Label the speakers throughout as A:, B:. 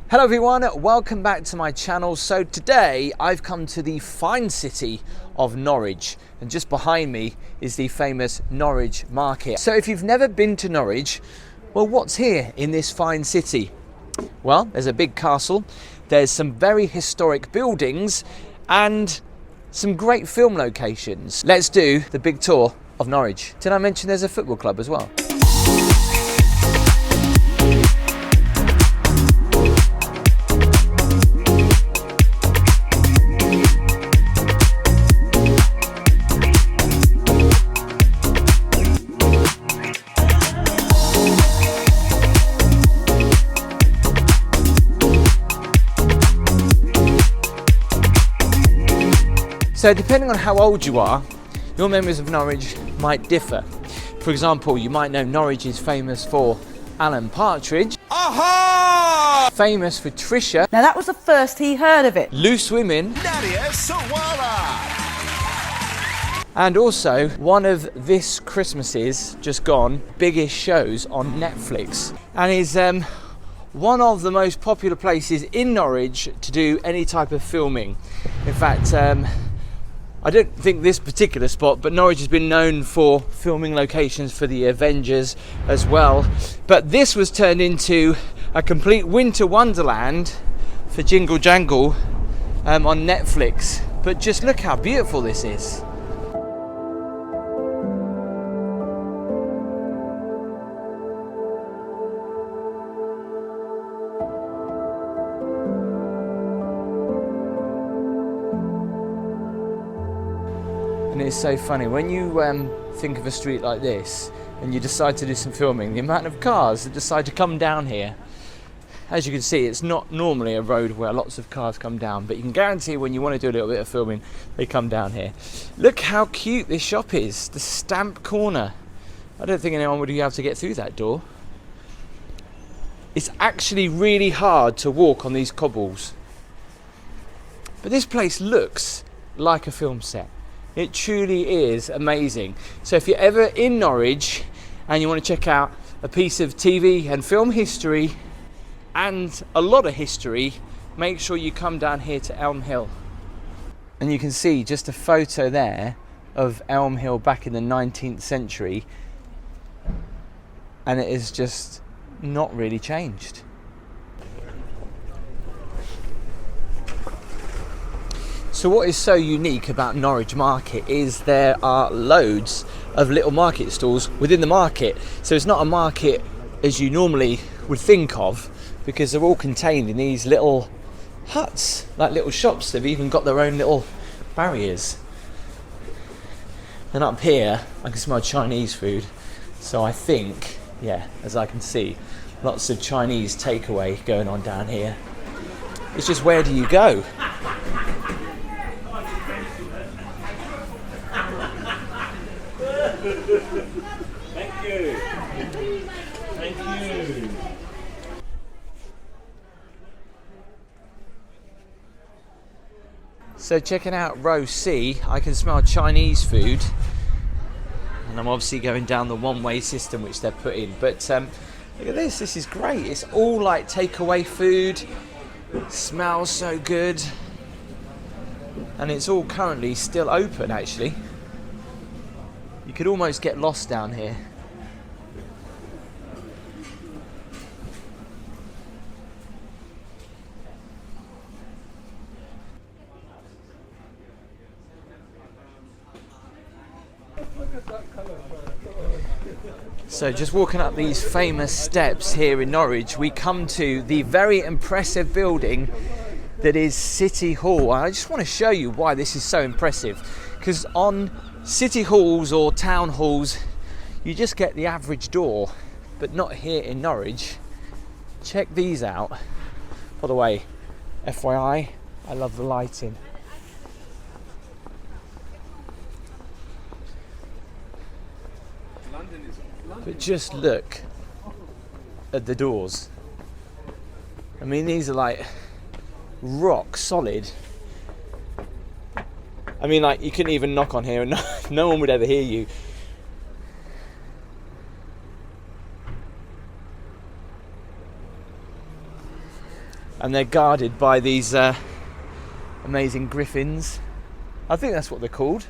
A: Hello everyone, welcome back to my channel. So today I've come to the fine city of Norwich, and just behind me is the famous Norwich Market. So if you've never been to Norwich, well, what's here in this fine city? Well, there's a big castle, there's some very historic buildings and some great film locations. Let's do the big tour of Norwich. Did I mention there's a football club as well? So depending on how old you are, your memories of Norwich might differ. For example, you might know Norwich is famous for Alan Partridge. Aha! Famous for Trisha.
B: Now that was the first he heard of it.
A: Loose Women. And also, one of this Christmas's just gone biggest shows on Netflix, and is one of the most popular places in Norwich to do any type of filming. In fact, I don't think this particular spot, but Norwich has been known for filming locations for the Avengers as well. But this was turned into a complete winter wonderland for Jingle Jangle on Netflix. But just look how beautiful this is. And it's so funny, when you think of a street like this and you decide to do some filming, the amount of cars that decide to come down here. As you can see, it's not normally a road where lots of cars come down, but you can guarantee when you want to do a little bit of filming, they come down here. Look how cute this shop is, the Stamp Corner. I don't think anyone would be able to get through that door. It's actually really hard to walk on these cobbles. But this place looks like a film set. It truly is amazing. So if you're ever in Norwich and you want to check out a piece of TV and film history and a lot of history, make sure you come down here to Elm Hill. And you can see just a photo there of Elm Hill back in the 19th century, and it is just not really changed. So what is so unique about Norwich Market is there are loads of little market stalls within the market. So it's not a market as you normally would think of, because they're all contained in these little huts, like little shops. They've even got their own little barriers. And up here, I can smell Chinese food. So I think, yeah, as I can see, lots of Chinese takeaway going on down here. It's just, where do you go?
C: Thank you. Thank you.
A: So checking out row C, I can smell Chinese food, and I'm obviously going down the one-way system which they're put in. But look at this is great. It's all like takeaway food. It smells so good, and it's all currently still open actually. You could almost get lost down here. So just walking up these famous steps here in Norwich, we come to the very impressive building that is City Hall. I just want to show you why this is so impressive, because on city halls or town halls you just get the average door, but not here in Norwich. Check these out. By the way, FYI, I love the lighting. But just look at the doors. I mean, these are like rock solid. I mean, like, you couldn't even knock on here and no one would ever hear you. and they're guarded by these amazing griffins. I think that's what they're called.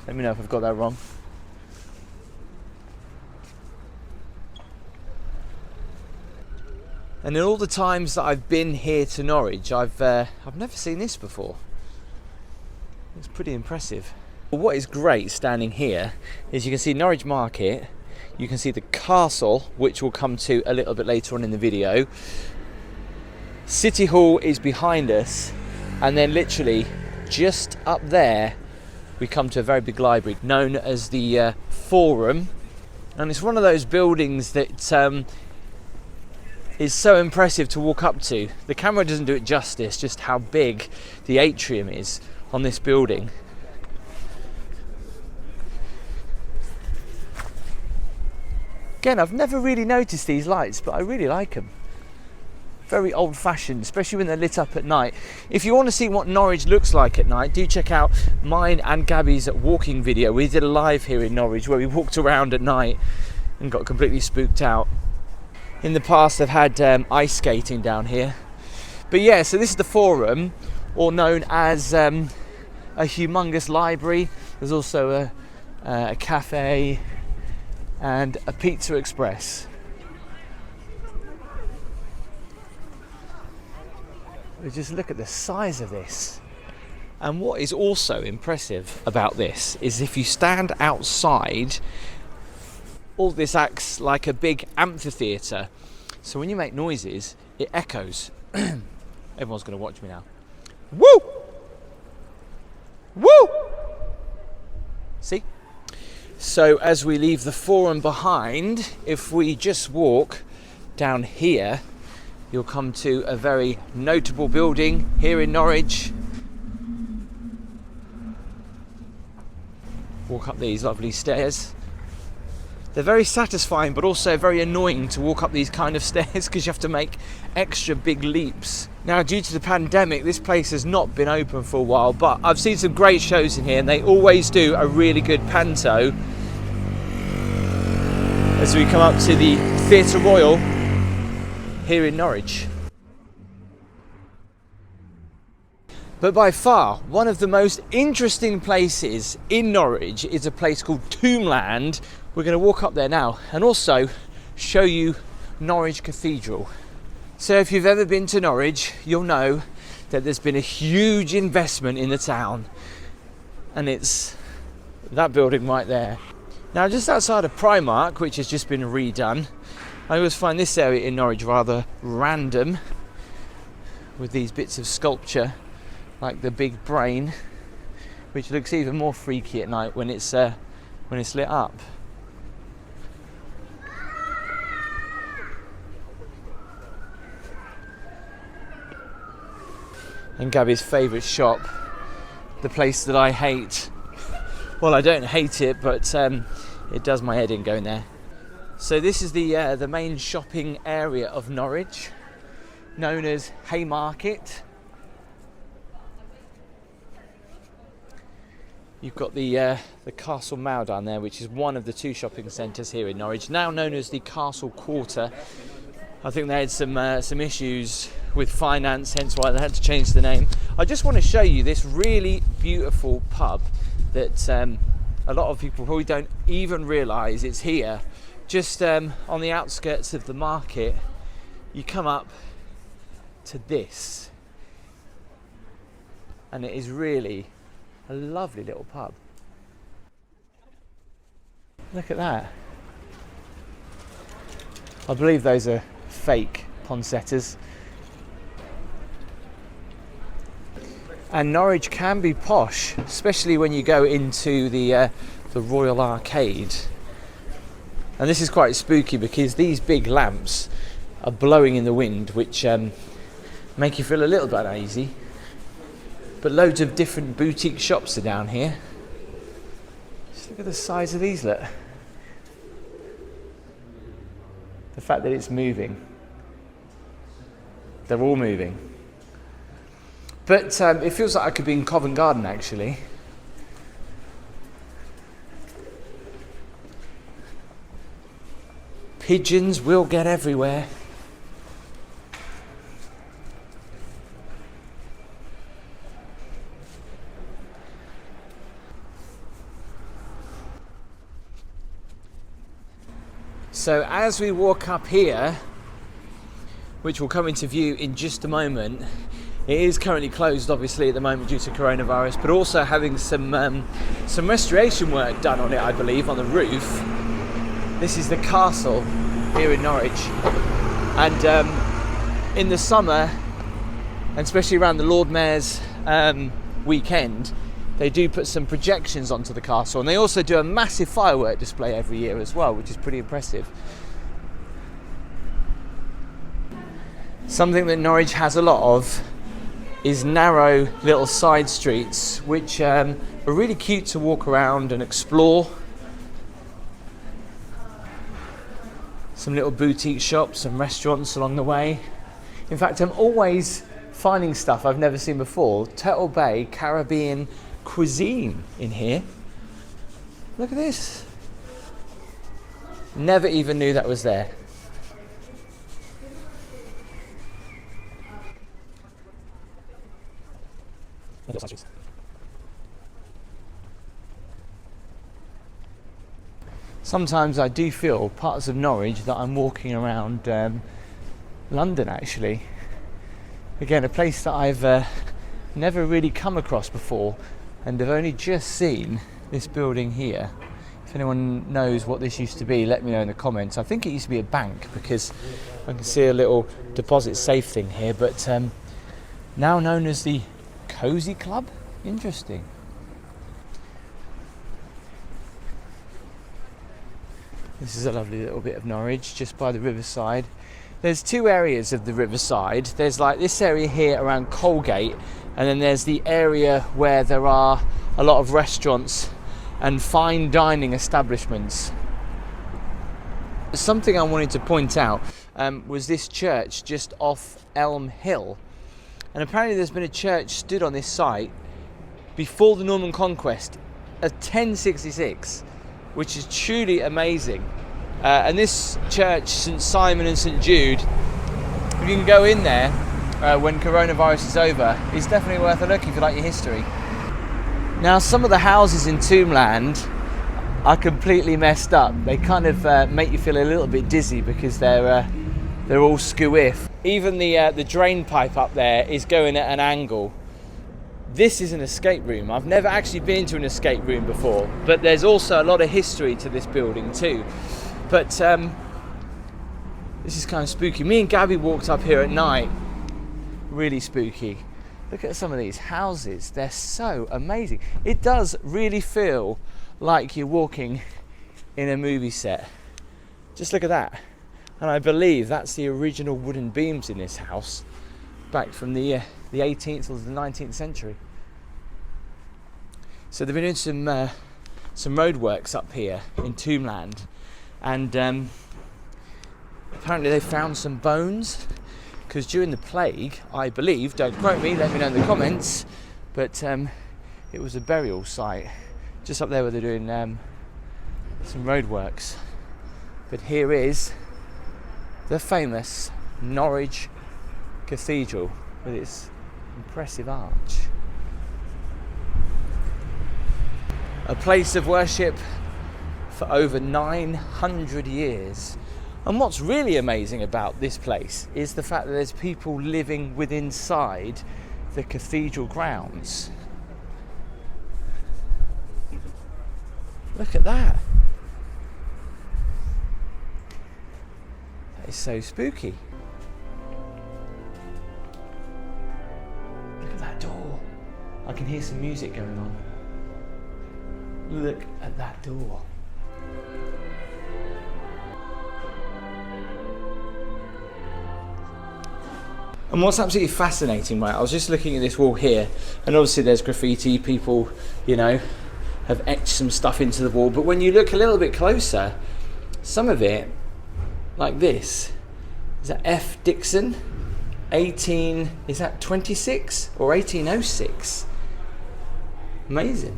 A: Let me know if I've got that wrong. And in all the times that I've been here to Norwich, I've never seen this before. It's pretty impressive. What is great standing here is you can see Norwich Market, you can see the castle, which we'll come to a little bit later on in the video. City Hall is behind us, and then literally just up there we come to a very big library known as the Forum, and it's one of those buildings that is so impressive to walk up to. The camera doesn't do it justice, just how big the atrium is on this building. Again, I've never really noticed these lights, but I really like them. Very old-fashioned, especially when they're lit up at night. If you want to see what Norwich looks like at night, do check out mine and Gabby's walking video. We did a live here in Norwich where we walked around at night and got completely spooked out. In the past, they've had ice skating down here. But yeah, so this is the Forum, or known as a humongous library. There's also a cafe and a pizza express. But just look at the size of this. And what is also impressive about this is if you stand outside, all this acts like a big amphitheatre. So when you make noises, it echoes. Everyone's going to watch me now. Woo! Woo! See? So as we leave the Forum behind, if we just walk down here, you'll come to a very notable building here in Norwich. Walk up these lovely stairs. They're very satisfying, but also very annoying to walk up these kind of stairs because you have to make extra big leaps. Now, due to the pandemic, this place has not been open for a while, but I've seen some great shows in here, and they always do a really good panto. As we come up to the Theatre Royal here in Norwich. But by far, one of the most interesting places in Norwich is a place called Tombland. We're going to walk up there now and also show you Norwich Cathedral. So if you've ever been to Norwich, you'll know that there's been a huge investment in the town, and it's that building right there. Now, just outside of Primark, which has just been redone, I always find this area in Norwich rather random, with these bits of sculpture like the big brain, which looks even more freaky at night when it's lit up. And Gabby's favourite shop, the place that I hate. Well, I don't hate it, but it does my head in going there. So this is the main shopping area of Norwich, known as Haymarket. You've got the Castle Mall down there, which is one of the two shopping centres here in Norwich, now known as the Castle Quarter. I think they had some issues with finance, hence why they had to change the name. I just want to show you this really beautiful pub that a lot of people probably don't even realise it's here. Just on the outskirts of the market, you come up to this, and it is really a lovely little pub. Look at that. I believe those are fake poinsettias. And Norwich can be posh, especially when you go into the Royal Arcade. And this is quite spooky because these big lamps are blowing in the wind, which make you feel a little bit uneasy. But loads of different boutique shops are down here. Just look at the size of these, look. The fact that it's moving. They're all moving. But it feels like I could be in Covent Garden, actually. Pigeons will get everywhere. So as we walk up here, which will come into view in just a moment, it is currently closed obviously at the moment due to coronavirus, but also having some restoration work done on it, I believe, on the roof. This is the castle here in Norwich, and in the summer, and especially around the Lord Mayor's weekend, they do put some projections onto the castle, and they also do a massive firework display every year as well, which is pretty impressive. Something that Norwich has a lot of is narrow little side streets, which are really cute to walk around and explore. Some little boutique shops and restaurants along the way. In fact, I'm always finding stuff I've never seen before. Turtle Bay Caribbean cuisine in here. Look at this. Never even knew that was there. Sometimes I do feel parts of Norwich that I'm walking around London, actually. Again, a place that I've never really come across before, and have only just seen this building here. If anyone knows what this used to be, let me know in the comments. I think it used to be a bank, because I can see a little deposit safe thing here, but now known as the Cozy Club. Interesting. This is a lovely little bit of Norwich, just by the riverside. There's two areas of the riverside. There's like this area here around Colgate, and then there's the area where there are a lot of restaurants and fine dining establishments. Something I wanted to point out was this church just off Elm Hill. And apparently there's been a church stood on this site before the Norman Conquest of 1066, which is truly amazing. And this church, St Simon and St Jude, if you can go in there when coronavirus is over, it's definitely worth a look if you like your history. Now, some of the houses in Tombland are completely messed up. They kind of make you feel a little bit dizzy because they're all skew-if. Even the drain pipe up there is going at an angle. This is an escape room. I've never actually been to an escape room before, but there's also a lot of history to this building too. But this is kind of spooky. Me and Gabby walked up here at night. Really spooky. Look at some of these houses. They're so amazing. It does really feel like you're walking in a movie set. Just look at that. And I believe that's the original wooden beams in this house, back from the 18th or the 19th century. So they've been doing some road works up here in Tombland, and apparently they found some bones, because during the plague, I believe, don't quote me, let me know in the comments, but it was a burial site just up there where they're doing some road works. But here is the famous Norwich Cathedral with its impressive arch. A place of worship for over 900 years. And what's really amazing about this place is the fact that there's people living within inside the cathedral grounds. Look at that. That is so spooky. Look at that door. I can hear some music going on. Look at that door. And what's absolutely fascinating, right, I was just looking at this wall here, and obviously there's graffiti, people, you know, have etched some stuff into the wall, but when you look a little bit closer, some of it, like this, is that F. Dixon, 26 or 1806? Amazing.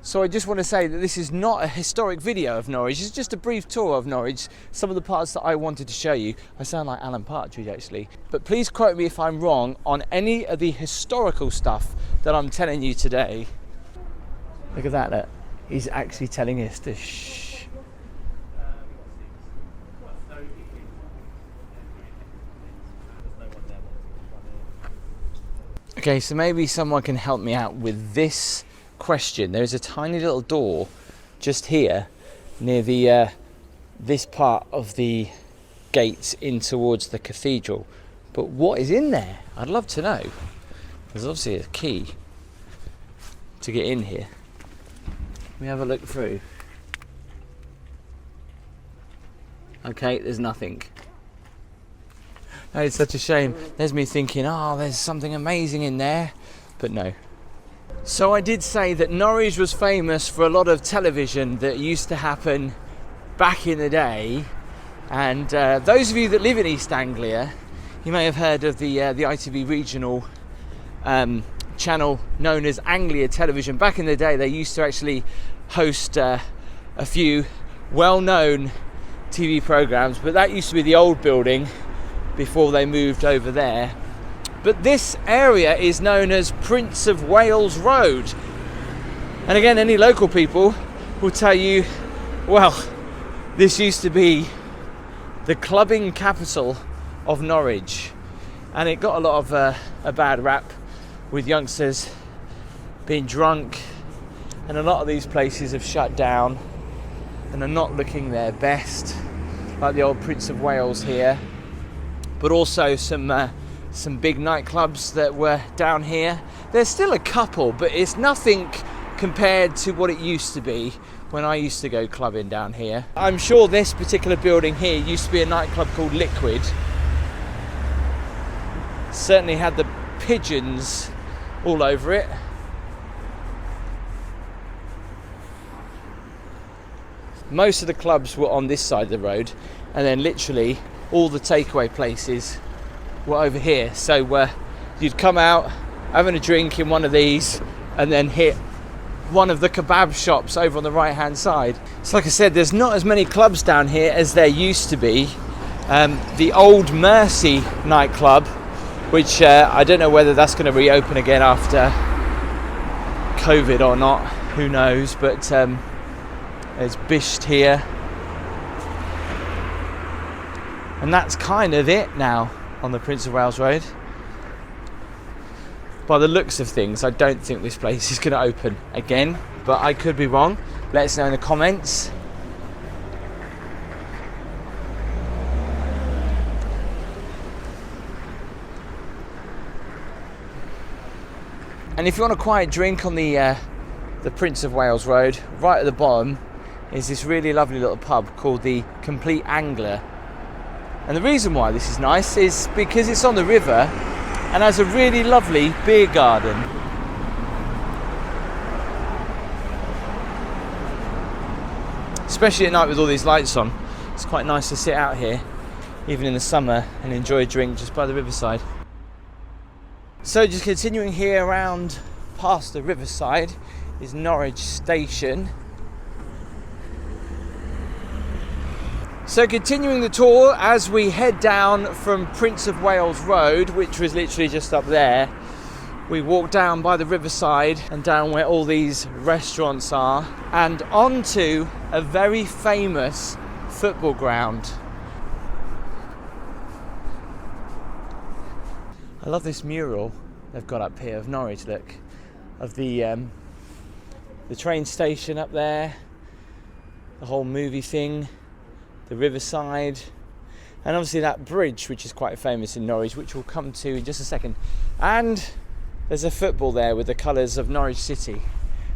A: So I just want to say that this is not a historic video of Norwich, it's just a brief tour of Norwich, some of the parts that I wanted to show you. I sound like Alan Partridge actually, but please quote me if I'm wrong on any of the historical stuff that I'm telling you today. Look at that, look. He's actually telling us to shh. Okay, so maybe someone can help me out with this question. There's a tiny little door just here near the this part of the gates in towards the cathedral. But what is in there? I'd love to know. There's obviously a key to get in here. Let me have a look through. Okay, there's nothing. Oh, it's such a shame. There's me thinking, oh, there's something amazing in there, but no. So I did say that Norwich was famous for a lot of television that used to happen back in the day, and those of you that live in East Anglia, you may have heard of the ITV regional channel known as Anglia Television. Back in the day, they used to actually host a few well-known TV programmes, but that used to be the old building before they moved over there. But this area is known as Prince of Wales Road, and again, any local people will tell you, well, this used to be the clubbing capital of Norwich, and it got a lot of a bad rap with youngsters being drunk, and a lot of these places have shut down and are not looking their best, like the old Prince of Wales here, but also some big nightclubs that were down here. There's still a couple, but it's nothing compared to what it used to be when I used to go clubbing down here. I'm sure this particular building here used to be a nightclub called Liquid. Certainly had the pigeons all over it. Most of the clubs were on this side of the road, and then literally all the takeaway places were over here. So you'd come out having a drink in one of these and then hit one of the kebab shops over on the right hand side. So like I said, there's not as many clubs down here as there used to be. The old Mercy nightclub, which I don't know whether that's going to reopen again after COVID or not, who knows, but there's Bisht here, and that's kind of it now on the Prince of Wales Road. By the looks of things, I don't think this place is going to open again, but I could be wrong. Let us know in the comments. And if you want a quiet drink on the Prince of Wales Road, right at the bottom is this really lovely little pub called the Compleat Angler. And the reason why this is nice is because it's on the river and has a really lovely beer garden. Especially at night with all these lights on, it's quite nice to sit out here, even in the summer, and enjoy a drink just by the riverside. So just continuing here around past the riverside is Norwich Station. So continuing the tour as we head down from Prince of Wales Road, which was literally just up there, we walk down by the riverside and down where all these restaurants are and onto a very famous football ground. I love this mural they've got up here of Norwich, look, of the train station up there, the whole movie thing, the riverside, and obviously that bridge which is quite famous in Norwich, which we'll come to in just a second. And there's a football there with the colours of Norwich City,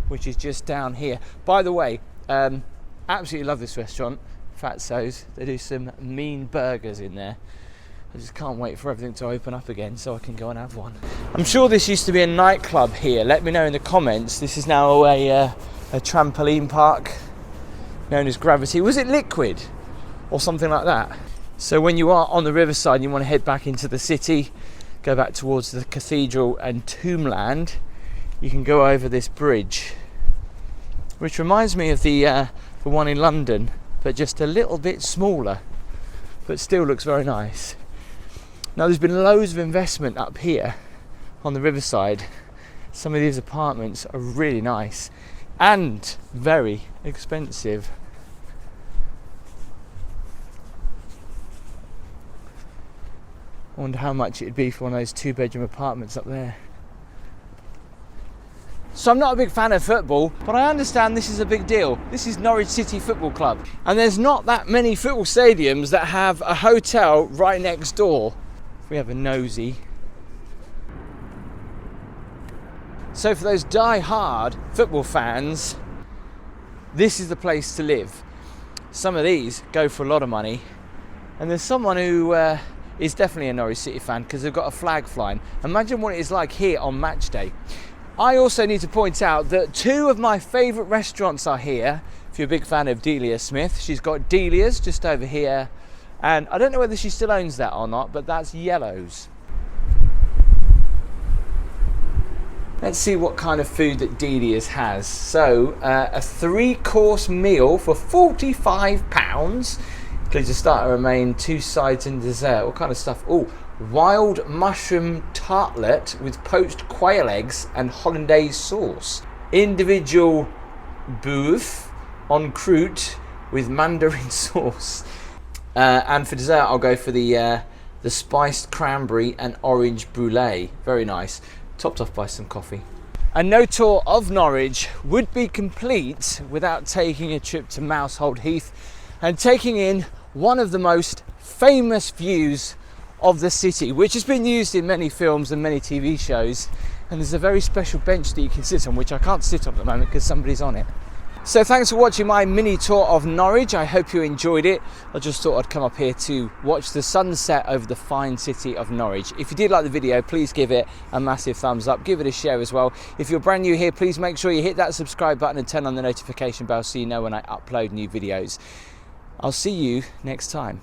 A: which is just down here. By the way, absolutely love this restaurant, Fatso's. They do some mean burgers in there. I just can't wait for everything to open up again so I can go and have one. I'm sure this used to be a nightclub here. Let me know in the comments. This is now a trampoline park known as Gravity. Was it Liquid or something like that? So when you are on the riverside and you want to head back into the city, go back towards the cathedral and Tombland, you can go over this bridge, which reminds me of the one in London, but just a little bit smaller, but still looks very nice. Now there's been loads of investment up here on the riverside. Some of these apartments are really nice and very expensive. I wonder how much it'd be for one of those 2-bedroom apartments up there. So I'm not a big fan of football, but I understand this is a big deal. This is Norwich City Football Club. And there's not that many football stadiums that have a hotel right next door. If we have a nosy. So for those die-hard football fans, this is the place to live. Some of these go for a lot of money. And there's someone who is definitely a Norwich City fan because they've got a flag flying. Imagine what it is like here on match day. I also need to point out that two of my favourite restaurants are here. If you're a big fan of Delia Smith, she's got Delia's just over here. And I don't know whether she still owns that or not, but that's Yellow's. Let's see what kind of food that Delia's has. So, a 3-course meal for £45. Includes a starter, a main, 2 sides and dessert. What kind of stuff? Oh, wild mushroom tartlet with poached quail eggs and hollandaise sauce. Individual bouffe en croûte with mandarin sauce. And for dessert, I'll go for the spiced cranberry and orange brulee. Very nice. Topped off by some coffee. And no tour of Norwich would be complete without taking a trip to Mousehold Heath and taking in one of the most famous views of the city, which has been used in many films and many TV shows. And there's a very special bench that you can sit on, which I can't sit on at the moment because somebody's on it. So thanks for watching my mini tour of Norwich. I hope you enjoyed it. I just thought I'd come up here to watch the sunset over the fine city of Norwich. If you did like the video, please give it a massive thumbs up. Give it a share as well. If you're brand new here, please make sure you hit that subscribe button and turn on the notification bell so you know when I upload new videos. I'll see you next time.